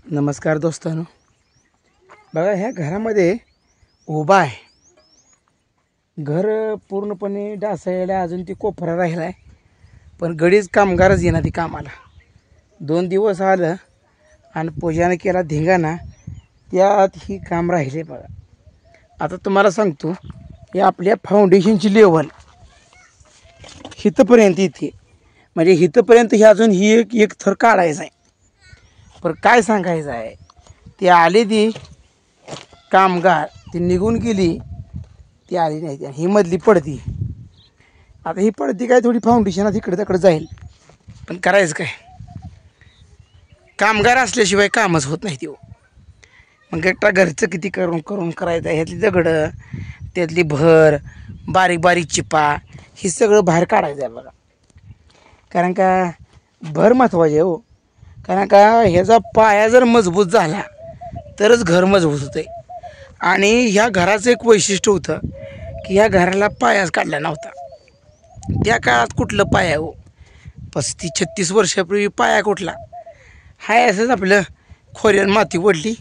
नमस्कार दोस्तांनो, बघा ह्या घरामध्ये उभा आहे. घर पूर्णपणे डासायला अजून ती कोपरा राहिला आहे, पण गडीच कामगारच येणार ती कामाला. 2 दिवस आलं आणि पूजाने केला धिंगाणा, त्यात ही काम राहिले. बघा आता तुम्हाला सांगतो, हे आपल्या फाउंडेशनची लेवल हितपर्यंत येते, म्हणजे हितपर्यंत ही अजून ही एक थर काढायचा आहे. पण काय सांगायचं आहे, ते आले ती कामगार, ती निघून गेली, ती आली नाही. ही मधली पडती, आता ही पडती काय थोडी फाउंडेशनात इकडे तिकडे जाईल, पण करायचं काय, कामगार असल्याशिवाय कामच होत नाही. ती मग एकटा घरचं किती करून करून करायचं आहे. ह्यातली दगडं, त्यातली भर, बारीक बारीक चिपा, हे सगळं बाहेर काढायचं आहे. बघा, कारण का भर महत्त्वाची आहे हो. कारण का ह्याचा पाया जर मजबूत झाला तरच घर मजबूत होतं आहे. आणि ह्या घराचं एक वैशिष्ट्य होतं की ह्या घराला पायाच काढला नव्हता. त्या काळात कुठलं पाया हो, 35-36 वर्षापूर्वी पाया कुठला, हाय असंच आपलं खोऱ्यात माती ओढली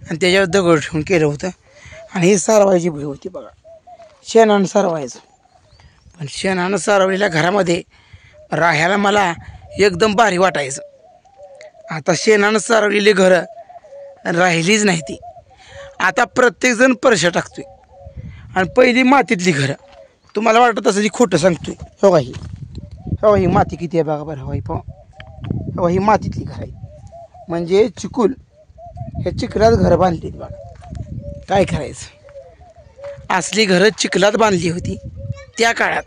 आणि त्याच्यावर दगड ठेवून केलं होतं. आणि ही सारवायची भूमी होती. बघा, शेणानं सारवायचं. पण शेणानं सारवलेल्या घरामध्ये राहायला मला एकदम भारी वाटायचं. आता शेणानं सारवलेली घरं राहिलीच नाही ती. आता प्रत्येकजण परशा टाकतोय. आणि पहिली मातीतली घरं, तुम्हाला वाटत असं जी खोटं सांगतोय. हो ही माती किती आहे बघा बरं. हो ही मातीतली घर आहे, म्हणजे चिखल, ह्या चिखलात घरं बांधली. बघा काय करायचं, असली घरं चिखलात बांधली होती त्या काळात.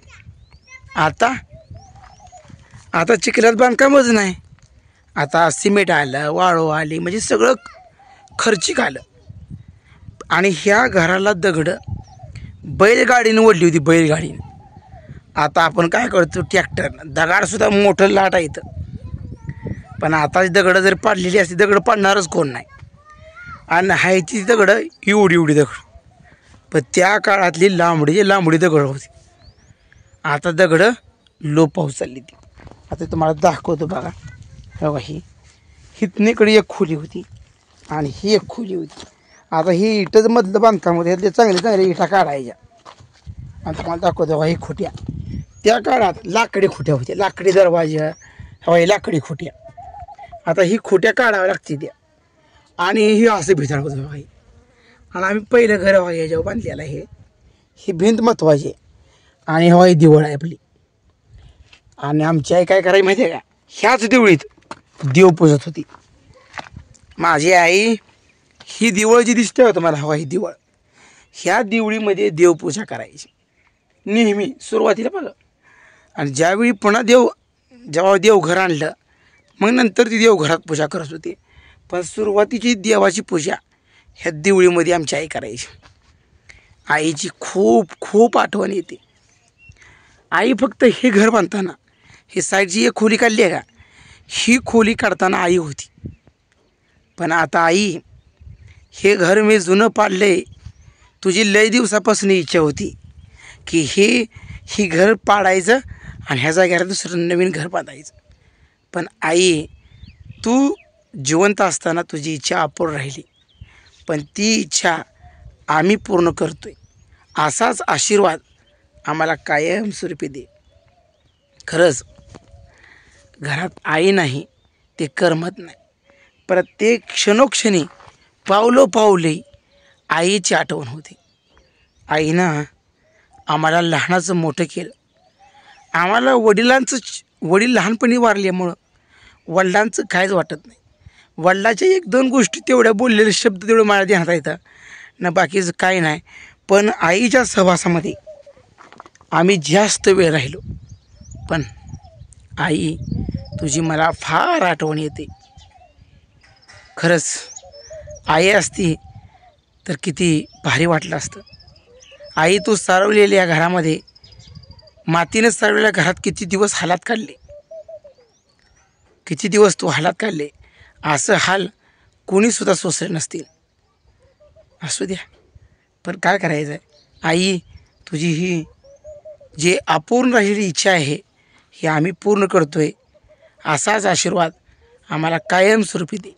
आता चिखलात बांधकामच नाही. आता सिमेंट आलं, वाळू आली, म्हणजे सगळं खर्चिक आलं. आणि ह्या घराला दगडं बैलगाडीनं ओढली होती, बैलगाडीनं. आता आपण काय करतो, ट्रॅक्टरनं. दगडसुद्धा मोठं लाटा येतं, पण आता दगडं जर पाडलेली असती, दगडं पाडणारच कोण नाही. आणि हायची दगडं एवढी दगड, पण त्या काळातली लांबडी दगड होती. आता दगडं लोप पाऊस चालली ती. आता तुम्हाला दाखवतो बघा. बघा ही हितनीकडे एक खोली होती आणि ही एक खोली होती. आता ही इटंच मधलं बांधकाम होतं, ह्यातले चांगले इटा काढायच्या. आणि तुम्हाला दाखवतो बघा, ही खोट्या त्या काळात लाकडी खोट्या होत्या, लाकडी दरवाजा, हवा ही लाकडी खोट्या. आता ही खोट्या काढाव्या लागते त्या. आणि ही असं भिताळ होतं बघा. आणि आम्ही पहिलं घर हवा याच्यावर बांधलेलं आहे. ही भिंत महत्त्वाची आहे. आणि हवा ही दिवळ आहे आपली. आणि आमची आई काय करायची माहिती आहे का, ह्याच दिवळीत देव पूजत होती. माझी आई ही दिवळ जी दिसते होतं मला, हवा ही दिवळ, ह्या दिवळीमध्ये देवपूजा करायची नेहमी सुरुवातीला बघा. आणि ज्यावेळी पुन्हा जेव्हा देवघर आणलं, मग नंतर ती देवघरात पूजा करत होती. पण सुरुवातीची देवाची पूजा ह्या दिवळीमध्ये आमची आई करायची. आईची खूप खूप आठवण येते. आई फक्त हे घर बांधताना, ही साईडची एक खोली काढली आहे का, ही खोली काढताना आई होती. पण आता आई, हे घर मी जुनं पाडले, तुझी लय दिवसापासून इच्छा होती की ही घर पाडायचं आणि ह्या जागेवर दुसरं नवीन घर बांधायचं. पण आई, तू जिवंत असताना तुझी इच्छा अपूर्ण राहिली, पण ती इच्छा आम्ही पूर्ण करतोय. असाच आशीर्वाद आम्हाला कायमस्वरूपी दे. खरंच घरात आई नाही ते करमत नाही. प्रत्येक क्षणोक्षणी, पावलोपावली आईची आठवण होती. आईनं आम्हाला लहानाचं मोठं केलं. आम्हाला वडील लहानपणी वारल्यामुळं वडिलांचं काहीच वाटत नाही. वडिलाच्या 1-2 गोष्टी तेवढ्या, बोललेले शब्द तेवढं मला ध्यानात येतं ना, बाकीचं काही नाही. पण आईच्या सहवासामध्ये आम्ही जास्त वेळ राहिलो. पण आई, तुझी मला फार आठवण येते. खरंच आई असती तर किती भारी वाटलं असतं. आई, तू सारवलेल्या घरामध्ये, मातीनं सारवलेल्या घरात किती दिवस हालात काढले, किती दिवस तू हालात काढले. असं हाल कोणीसुद्धा सोसले नसतील. असू द्या, पण काय करायचं आहे, आई तुझी ही जे अपूर्ण राहिलेली इच्छा आहे, ही आम्ही पूर्ण करतोय. असाच आशीर्वाद आम्हाला कायमस्वरूपी दे.